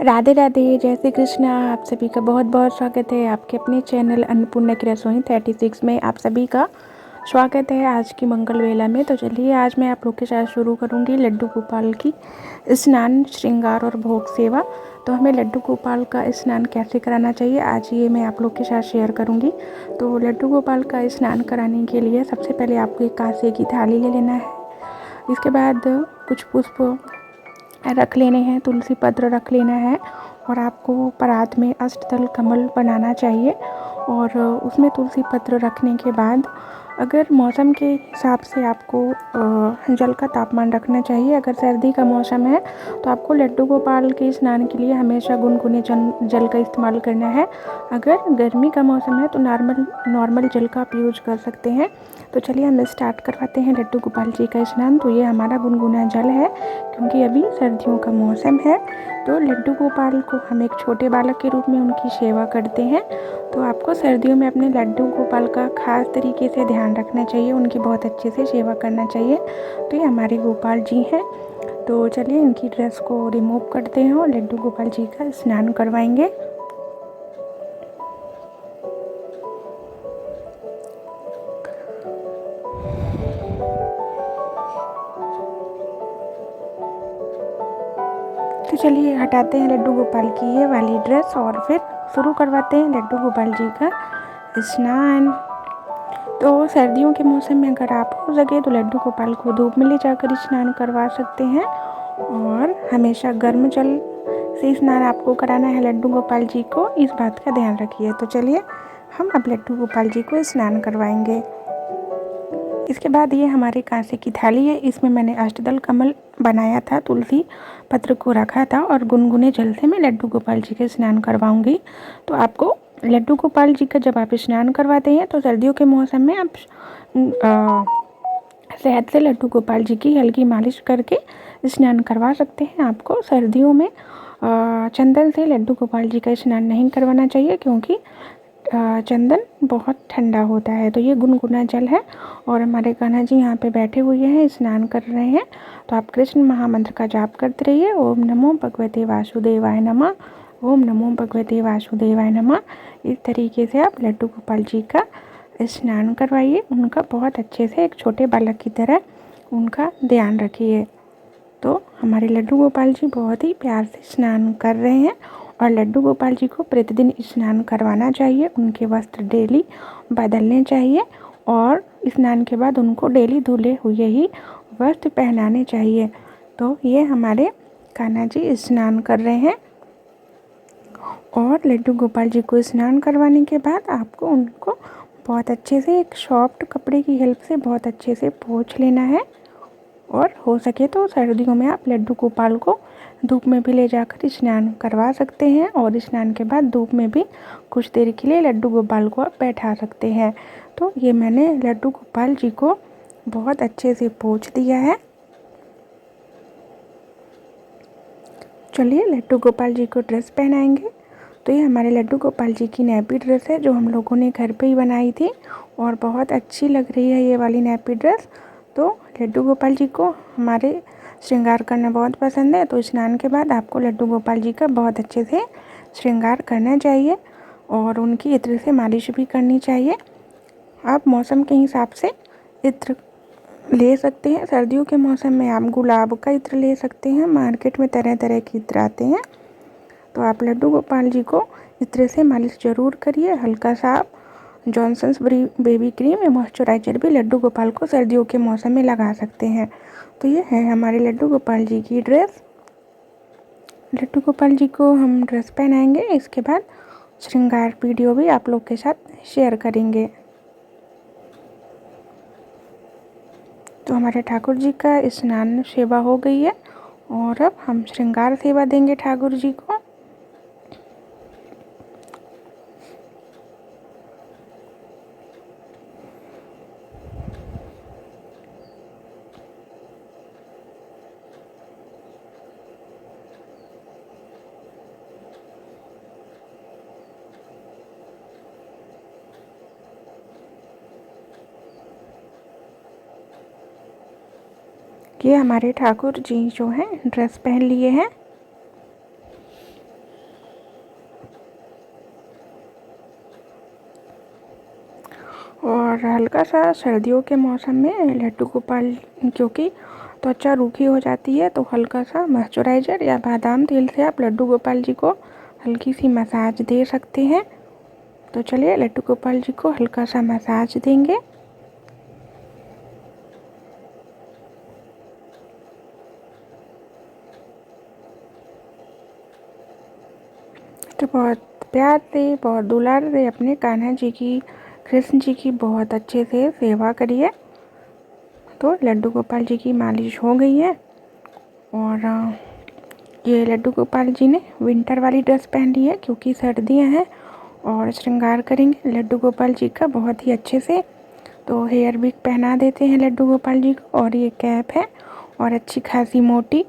राधे राधे, जय श्री कृष्णा। आप सभी का बहुत बहुत स्वागत है आपके अपने चैनल अन्नपूर्णा की रसोई 36 में। आप सभी का स्वागत है आज की मंगल वेला में। तो चलिए आज मैं आप लोग के साथ शुरू करूंगी लड्डू गोपाल की स्नान, श्रृंगार और भोग सेवा। तो हमें लड्डू गोपाल का स्नान कैसे कराना चाहिए आज ये मैं आप लोग के साथ शेयर करूंगी। तो लड्डू गोपाल का स्नान कराने के लिए सबसे पहले आपको एक कांसे की थाली ले लेना है। इसके बाद कुछ पुष्प रख लेने हैं, तुलसी पत्र रख लेना है और आपको परात में अष्टदल कमल बनाना चाहिए। और उसमें तुलसी पत्र रखने के बाद अगर मौसम के हिसाब से आपको जल का तापमान रखना चाहिए। अगर सर्दी का मौसम है तो आपको लड्डू गोपाल के स्नान के लिए हमेशा गुनगुने जल का इस्तेमाल करना है। अगर गर्मी का मौसम है तो नॉर्मल जल का आप यूज कर सकते हैं। तो चलिए हम स्टार्ट करवाते हैं लड्डू गोपाल जी का स्नान। तो ये हमारा गुनगुना जल है क्योंकि अभी सर्दियों का मौसम है। तो लड्डू गोपाल को हम एक छोटे बालक के रूप में उनकी सेवा करते हैं। तो आपको सर्दियों में अपने लड्डू गोपाल का खास तरीके से ध्यान रखना चाहिए, उनकी बहुत अच्छे से सेवा करना चाहिए। तो ये हमारे गोपाल जी हैं। तो चलिए इनकी ड्रेस को रिमूव करते हैं और लड्डू गोपाल जी का स्नान करवाएंगे। तो चलिए हटाते हैं लड्डू गोपाल की ये वाली ड्रेस और फिर शुरू करवाते हैं लड्डू गोपाल जी का स्नान। तो सर्दियों के मौसम में अगर आप हो सके तो लड्डू गोपाल को धूप में ले जाकर स्नान करवा सकते हैं और हमेशा गर्म जल से स्नान आपको कराना है लड्डू गोपाल जी को, इस बात का ध्यान रखिए। तो चलिए हम अब लड्डू गोपाल जी को स्नान करवाएंगे। इसके बाद ये हमारे कांसे की थाली है, इसमें मैंने अष्टदल कमल बनाया था, तुलसी पत्र को रखा था और गुनगुने जल से मैं लड्डू गोपाल जी के स्नान करवाऊंगी। तो आपको लड्डू गोपाल जी का जब आप स्नान करवाते हैं तो सर्दियों के मौसम में आप शहद से लड्डू गोपाल जी की हल्की मालिश करके स्नान करवा सकते हैं। आपको सर्दियों में चंदन से लड्डू गोपाल जी का स्नान नहीं करवाना चाहिए क्योंकि चंदन बहुत ठंडा होता है। तो ये गुनगुना जल है और हमारे कान्हा जी यहाँ पे बैठे हुए हैं, स्नान कर रहे हैं। तो आप कृष्ण महामंत्र का जाप करते रहिए, ओम नमो भगवते वासुदेवाय नमः, ओम नमो भगवते वासुदेवाय नमः। इस तरीके से आप लड्डू गोपाल जी का स्नान करवाइए, उनका बहुत अच्छे से एक छोटे बालक की तरह उनका ध्यान रखिए। तो हमारे लड्डू गोपाल जी बहुत ही प्यार से स्नान कर रहे हैं और लड्डू गोपाल जी को प्रतिदिन स्नान करवाना चाहिए। उनके वस्त्र डेली बदलने चाहिए और स्नान के बाद उनको डेली धुले हुए ही वस्त्र पहनाने चाहिए। तो ये हमारे कान्हा जी स्नान कर रहे हैं और लड्डू गोपाल जी को स्नान करवाने के बाद आपको उनको बहुत अच्छे से एक सॉफ्ट कपड़े की हेल्प से बहुत अच्छे से पोंछ लेना है। और हो सके तो सर्दियों में आप लड्डू गोपाल को धूप में भी ले जाकर स्नान करवा सकते हैं और स्नान के बाद धूप में भी कुछ देर के लिए लड्डू गोपाल को आप बैठा सकते हैं। तो ये मैंने लड्डू गोपाल जी को बहुत अच्छे से पोंछ दिया है। चलिए लड्डू गोपाल जी को ड्रेस पहनाएंगे। तो ये हमारे लड्डू गोपाल जी की नैपी ड्रेस है जो हम लोगों ने घर पे ही बनाई थी और बहुत अच्छी लग रही है ये वाली नैपी ड्रेस। तो लड्डू गोपाल जी को हमारे श्रृंगार करना बहुत पसंद है। तो स्नान के बाद आपको लड्डू गोपाल जी का बहुत अच्छे से श्रृंगार करना चाहिए और उनकी इत्र से मालिश भी करनी चाहिए। आप मौसम के हिसाब से इत्र ले सकते हैं। सर्दियों के मौसम में आप गुलाब का इत्र ले सकते हैं, मार्केट में तरह तरह के इत्र आते हैं। तो आप लड्डू गोपाल जी को इत्र से मालिश ज़रूर करिए। हल्का सा आप जॉनसन्स बेबी क्रीम या मॉइस्चराइजर भी लड्डू गोपाल को सर्दियों के मौसम में लगा सकते हैं। तो ये है हमारे लड्डू गोपाल जी की ड्रेस। लड्डू गोपाल जी को हम ड्रेस पहनाएंगे, इसके बाद श्रृंगार वीडियो भी आप लोग के साथ शेयर करेंगे। तो हमारे ठाकुर जी का स्नान सेवा हो गई है और अब हम श्रृंगार सेवा देंगे ठाकुर जी को। ये हमारे ठाकुर जी जो हैं ड्रेस पहन लिए हैं। और हल्का सा सर्दियों के मौसम में लड्डू गोपाल क्योंकि त्वचा रूखी हो जाती है, तो हल्का सा मॉइस्चराइज़र या बादाम तेल से आप लड्डू गोपाल जी को हल्की सी मसाज दे सकते हैं। तो चलिए लड्डू गोपाल जी को हल्का सा मसाज देंगे। तो बहुत प्यार से, बहुत दुलार से अपने कान्हा जी की, कृष्ण जी की बहुत अच्छे से सेवा करिए। तो लड्डू गोपाल जी की मालिश हो गई है। और ये लड्डू गोपाल जी ने विंटर वाली ड्रेस पहन ली है क्योंकि सर्दियां हैं, और श्रृंगार करेंगे लड्डू गोपाल जी का बहुत ही अच्छे से। तो हेयर विग पहना देते हैं लड्डू गोपाल जी को, और ये कैप है और अच्छी खासी मोटी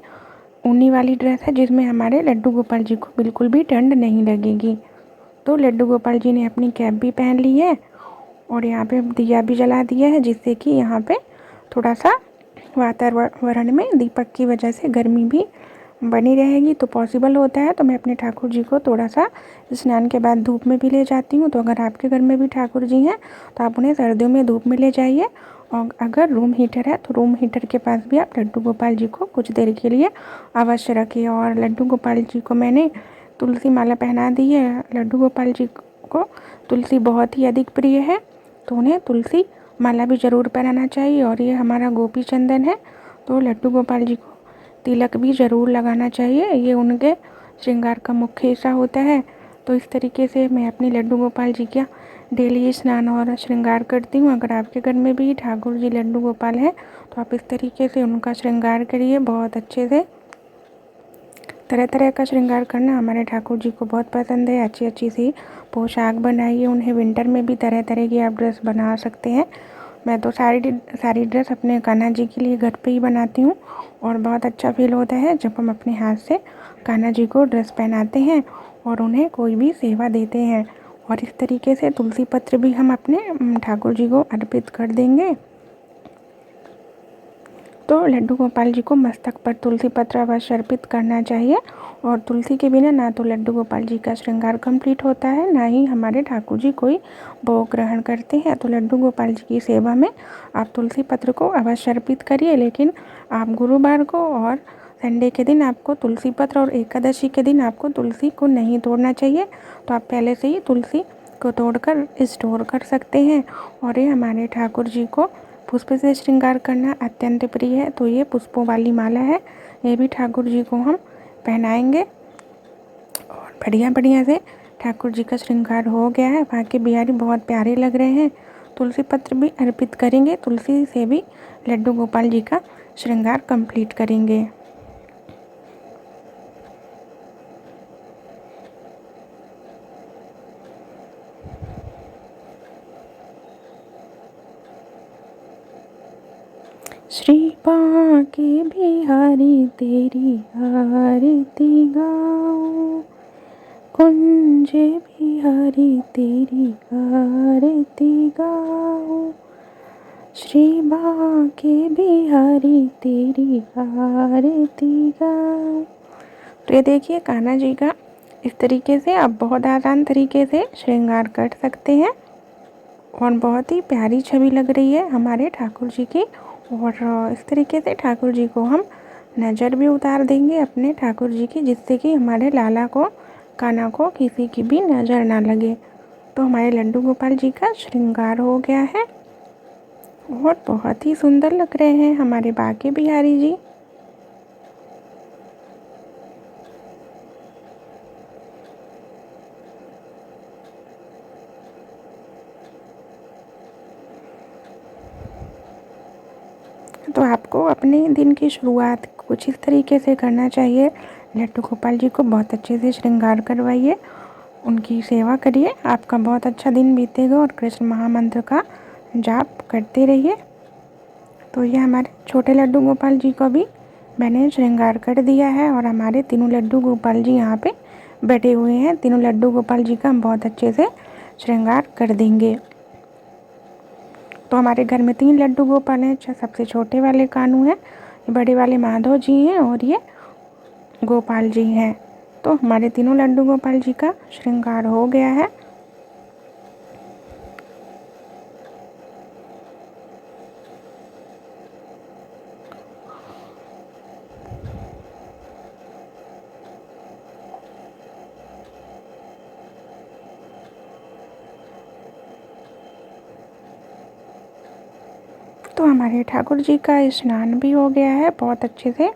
ऊनी वाली ड्रेस है जिसमें हमारे लड्डू गोपाल जी को बिल्कुल भी ठंड नहीं लगेगी। तो लड्डू गोपाल जी ने अपनी कैप भी पहन ली है और यहाँ पे दिया भी जला दिया है, जिससे कि यहाँ पे थोड़ा सा वातावरण में दीपक की वजह से गर्मी भी बनी रहेगी। तो पॉसिबल होता है तो मैं अपने ठाकुर जी को थोड़ा सा स्नान के बाद धूप में भी ले जाती हूँ। तो अगर आपके घर में भी ठाकुर जी हैं तो आप उन्हें सर्दियों में धूप में ले जाइए, और अगर रूम हीटर है तो रूम हीटर के पास भी आप लड्डू गोपाल जी को कुछ देर के लिए अवश्य रखिए। और लड्डू गोपाल जी को मैंने तुलसी माला पहना दी है। लड्डू गोपाल जी को तुलसी बहुत ही अधिक प्रिय है, तो उन्हें तुलसी माला भी ज़रूर पहनाना चाहिए। और ये हमारा गोपी चंदन है, तो लड्डू गोपाल जी को तिलक भी ज़रूर लगाना चाहिए, ये उनके श्रृंगार का मुख्य हिस्सा होता है। तो इस तरीके से मैं अपनी लड्डू गोपाल जी का डेली स्नान और श्रृंगार करती हूँ। अगर आपके घर में भी ठाकुर जी लड्डू गोपाल हैं तो आप इस तरीके से उनका श्रृंगार करिए बहुत अच्छे से। तरह तरह का श्रृंगार करना हमारे ठाकुर जी को बहुत पसंद है। अच्छी अच्छी सी पोशाक बनाइए उन्हें, विंटर में भी तरह तरह की आप ड्रेस बना सकते हैं। मैं तो सारी ड्रेस अपने कान्हा जी के लिए घर पे ही बनाती हूँ, और बहुत अच्छा फील होता है जब हम अपने हाथ से कान्हा जी को ड्रेस पहनाते हैं और उन्हें कोई भी सेवा देते हैं। और इस तरीके से तुलसी पत्र भी हम अपने ठाकुर जी को अर्पित कर देंगे। तो लड्डू गोपाल जी को मस्तक पर तुलसी पत्र अवश्य अर्पित करना चाहिए। और तुलसी के बिना ना तो लड्डू गोपाल जी का श्रृंगार कंप्लीट होता है, ना ही हमारे ठाकुर जी कोई भोग ग्रहण करते हैं। तो लड्डू गोपाल जी की सेवा में आप तुलसी पत्र को अवश्य अर्पित करिए, लेकिन आप गुरुवार को और संडे के दिन आपको तुलसी पत्र, और एकादशी के दिन आपको तुलसी को नहीं तोड़ना चाहिए। तो आप पहले से ही तुलसी को तोड़कर स्टोर कर सकते हैं। और ये हमारे ठाकुर जी को पुष्प से श्रृंगार करना अत्यंत प्रिय है, तो ये पुष्पों वाली माला है, ये भी ठाकुर जी को हम पहनाएंगे। और बढ़िया बढ़िया से ठाकुर जी का श्रृंगार हो गया है, बाकी बिहारी बहुत प्यारे लग रहे हैं। तुलसी पत्र भी अर्पित करेंगे, तुलसी से भी लड्डू गोपाल जी का श्रृंगार कंप्लीट करेंगे। श्री बांके बिहारी तेरी आरती गाऊं, कुंज बिहारी तेरी आरती गाऊं, श्री बांके बिहारी तेरी आरती गाऊं। तो ये देखिए कान्हा जी का इस तरीके से आप बहुत आसान तरीके से श्रृंगार कर सकते हैं, और बहुत ही प्यारी छवि लग रही है हमारे ठाकुर जी की। और इस तरीके से ठाकुर जी को हम नज़र भी उतार देंगे अपने ठाकुर जी की, जिससे कि हमारे लाला को, कान्हा को किसी की भी नज़र ना लगे। तो हमारे लड्डू गोपाल जी का श्रृंगार हो गया है और बहुत ही सुंदर लग रहे हैं हमारे बांके बिहारी जी। तो आपको अपने दिन की शुरुआत कुछ इस तरीके से करना चाहिए। लड्डू गोपाल जी को बहुत अच्छे से श्रृंगार करवाइए, उनकी सेवा करिए, आपका बहुत अच्छा दिन बीतेगा। और कृष्ण महामंत्र का जाप करते रहिए। तो ये हमारे छोटे लड्डू गोपाल जी को भी मैंने श्रृंगार कर दिया है, और हमारे तीनों लड्डू गोपाल जी यहाँ पे बैठे हुए हैं। तीनों लड्डू गोपाल जी का हम बहुत अच्छे से श्रृंगार कर देंगे। तो हमारे घर में 3 लड्डू गोपाल हैं। सबसे छोटे वाले कान्हू हैं, बड़े वाले माधव जी हैं, और ये गोपाल जी हैं। तो हमारे तीनों लड्डू गोपाल जी का श्रृंगार हो गया है। तो हमारे ठाकुर जी का स्नान भी हो गया है, बहुत अच्छे से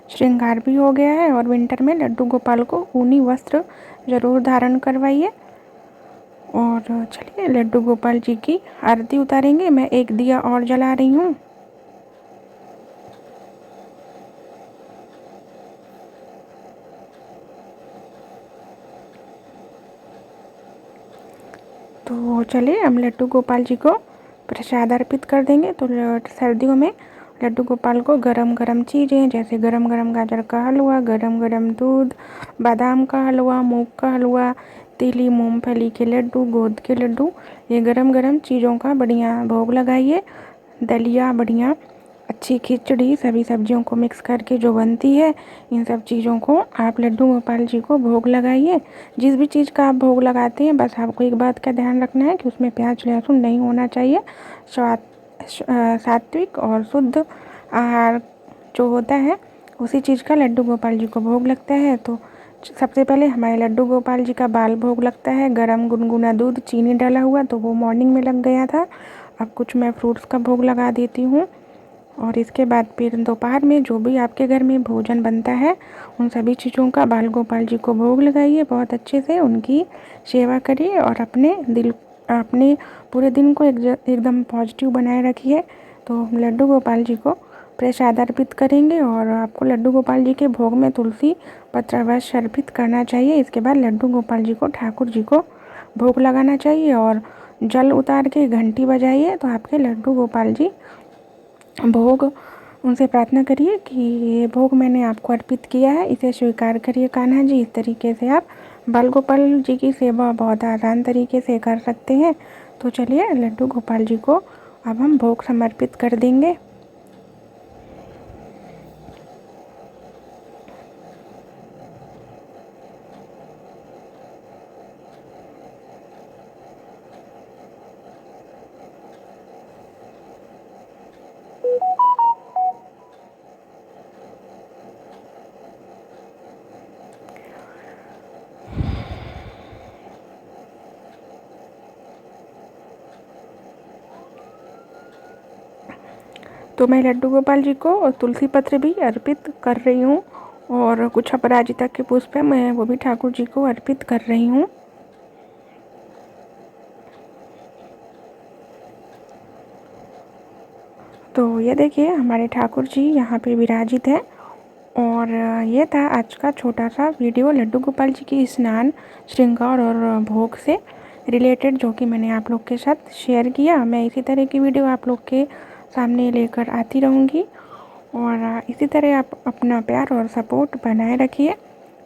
श्रृंगार भी हो गया है। और विंटर में लड्डू गोपाल को ऊनी वस्त्र ज़रूर धारण करवाइए। और चलिए लड्डू गोपाल जी की आरती उतारेंगे। मैं एक दिया और जला रही हूँ। तो चलिए हम लड्डू गोपाल जी को प्रसाद अर्पित कर देंगे। तो सर्दियों में लड्डू गोपाल को गरम गरम चीज़ें जैसे गरम गरम गाजर का हलवा, गरम गरम दूध, बादाम का हलवा, मूंग का हलवा, तिली, मूंगफली के लड्डू, गोंद के लड्डू, ये गरम गरम चीज़ों का बढ़िया भोग लगाइए। दलिया, बढ़िया अच्छी खिचड़ी, सभी सब्जियों को मिक्स करके जो बनती है, इन सब चीज़ों को आप लड्डू गोपाल जी को भोग लगाइए। जिस भी चीज़ का आप भोग लगाते हैं, बस आपको एक बात का ध्यान रखना है कि उसमें प्याज लहसुन नहीं होना चाहिए। सात्विक और शुद्ध आहार जो होता है, उसी चीज़ का लड्डू गोपाल जी को भोग लगता है। तो सबसे पहले हमारे लड्डू गोपाल जी का बाल भोग लगता है, गरम गुनगुना दूध, चीनी डाला हुआ, तो वो मॉर्निंग में लग गया था। अब कुछ मैं फ्रूट्स का भोग लगा देती हूँ। और इसके बाद फिर दोपहर में जो भी आपके घर में भोजन बनता है, उन सभी चीज़ों का बाल गोपाल जी को भोग लगाइए। बहुत अच्छे से उनकी सेवा करिए और अपने पूरे दिन को एकदम पॉजिटिव बनाए रखिए। तो लड्डू गोपाल जी को प्रसाद अर्पित करेंगे और आपको लड्डू गोपाल जी के भोग में तुलसी पत्र अवश्य अर्पित करना चाहिए। इसके बाद लड्डू गोपाल जी को ठाकुर जी को भोग लगाना चाहिए और जल उतार के घंटी बजाइए। तो आपके लड्डू गोपाल जी भोग, उनसे प्रार्थना करिए कि ये भोग मैंने आपको अर्पित किया है, इसे स्वीकार करिए कान्हा जी। इस तरीके से आप बाल गोपाल जी की सेवा बहुत आसान तरीके से कर सकते हैं। तो चलिए लड्डू गोपाल जी को अब हम भोग समर्पित कर देंगे। तो मैं लड्डू गोपाल जी को तुलसी पत्र भी अर्पित कर रही हूँ और कुछ अपराजिता के पुष्प है, मैं वो भी ठाकुर जी को अर्पित कर रही हूँ। तो ये देखिए हमारे ठाकुर जी यहाँ पे विराजित हैं। और ये था आज का छोटा सा वीडियो लड्डू गोपाल जी की स्नान, श्रृंगार और भोग से रिलेटेड, जो कि मैंने आप लोग के साथ शेयर किया। मैं इसी तरह की वीडियो आप लोग के सामने लेकर आती रहूँगी और इसी तरह आप अपना प्यार और सपोर्ट बनाए रखिए।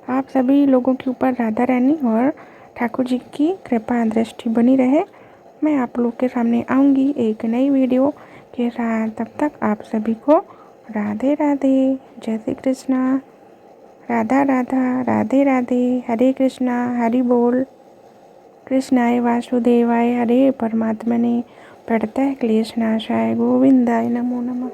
आप सभी लोगों के ऊपर राधा रानी और ठाकुर जी की कृपा दृष्टि बनी रहे। मैं आप लोग के सामने आऊँगी एक नई वीडियो के साथ। तब तक आप सभी को राधे राधे, जय श्री कृष्णा, राधा राधा, राधे राधे, हरे कृष्णा, हरि बोल, कृष्णाय वासुदेवाय, हरे परमात्मने, प्रणतः क्लेशनाशाय, गोविंदाय नमो नमः।